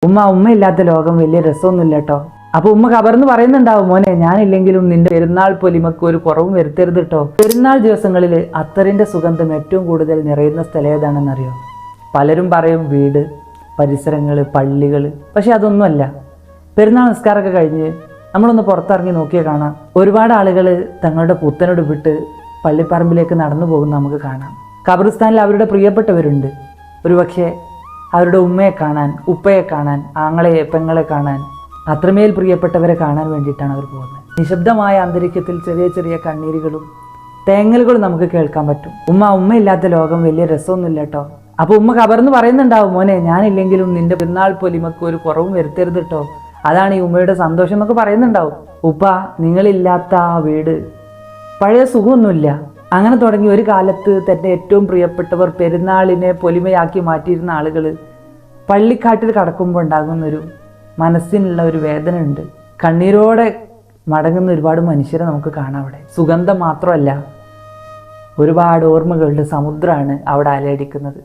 ഉമ്മയില്ലാത്ത ലോകം വലിയ രസമൊന്നുമില്ല കേട്ടോ. അപ്പൊ ഉമ്മ കബർന്ന് പറയുന്നുണ്ടാവും, മോനെ ഞാനില്ലെങ്കിലും നിന്റെ പെരുന്നാൾ പൊലിമക്ക് ഒരു കുറവും വരുത്തരുത് കേട്ടോ. പെരുന്നാൾ ദിവസങ്ങളിൽ അത്തറിന്റെ സുഗന്ധം ഏറ്റവും കൂടുതൽ നിറയുന്ന സ്ഥലം ഏതാണെന്നറിയോ? പലരും പറയും വീട്, പരിസരങ്ങൾ, പള്ളികൾ. പക്ഷെ അതൊന്നുമല്ല. പെരുന്നാൾ നിസ്കാരമൊക്കെ കഴിഞ്ഞ് നമ്മളൊന്ന് പുറത്തിറങ്ങി നോക്കിയാൽ കാണാം, ഒരുപാട് ആളുകൾ തങ്ങളുടെ പുത്തനോട് വിട്ട് പള്ളിപ്പറമ്പിലേക്ക് നടന്നു പോകുന്ന നമുക്ക് കാണാം. ഖബറിസ്ഥാനിൽ അവരുടെ പ്രിയപ്പെട്ടവരുണ്ട്. ഒരുപക്ഷെ അവരുടെ ഉമ്മയെ കാണാൻ, ഉപ്പയെ കാണാൻ, ആങ്ങളെ പെങ്ങളെ കാണാൻ, അത്രമേൽ പ്രിയപ്പെട്ടവരെ കാണാൻ വേണ്ടിയിട്ടാണ് അവർ പോകുന്നത്. നിശബ്ദമായ അന്തരീക്ഷത്തിൽ ചെറിയ ചെറിയ കണ്ണീരുകളും തേങ്ങലുകളും നമുക്ക് കേൾക്കാൻ പറ്റും. ഉമ്മയില്ലാത്ത ലോകം വലിയ രസമൊന്നുമില്ല കേട്ടോ. അപ്പൊ ഉമ്മ കബർന്ന് പറയുന്നുണ്ടാവും, മോനെ ഞാനില്ലെങ്കിലും നിന്റെ പെരുന്നാൾ പൊലിമക്ക് ഒരു കുറവും വരുത്തരുത് കേട്ടോ. അതാണ് ഈ ഉമ്മയുടെ സന്തോഷം എന്നൊക്കെ പറയുന്നുണ്ടാവും. ഉപ്പ, നിങ്ങളില്ലാത്ത ആ വീട് പഴയ സുഖമൊന്നുമില്ല. അങ്ങനെ തുടങ്ങി ഒരു കാലത്ത് തന്റെ ഏറ്റവും പ്രിയപ്പെട്ടവർ പെരുന്നാളിനെ പൊലിമയാക്കി മാറ്റിയിരുന്ന ആളുകൾ പള്ളിക്കാട്ടിൽ കടക്കുമ്പോൾ ഉണ്ടാകുന്നൊരു മനസ്സിനുള്ള ഒരു വേദന ഉണ്ട്. കണ്ണീരോടെ മടങ്ങുന്ന ഒരുപാട് മനുഷ്യരെ നമുക്ക് കാണാം അവിടെ. സുഗന്ധം മാത്രമല്ല, ഒരുപാട് ഓർമ്മകളുടെ സമുദ്രമാണ് അവിടെ അലയടിക്കുന്നത്.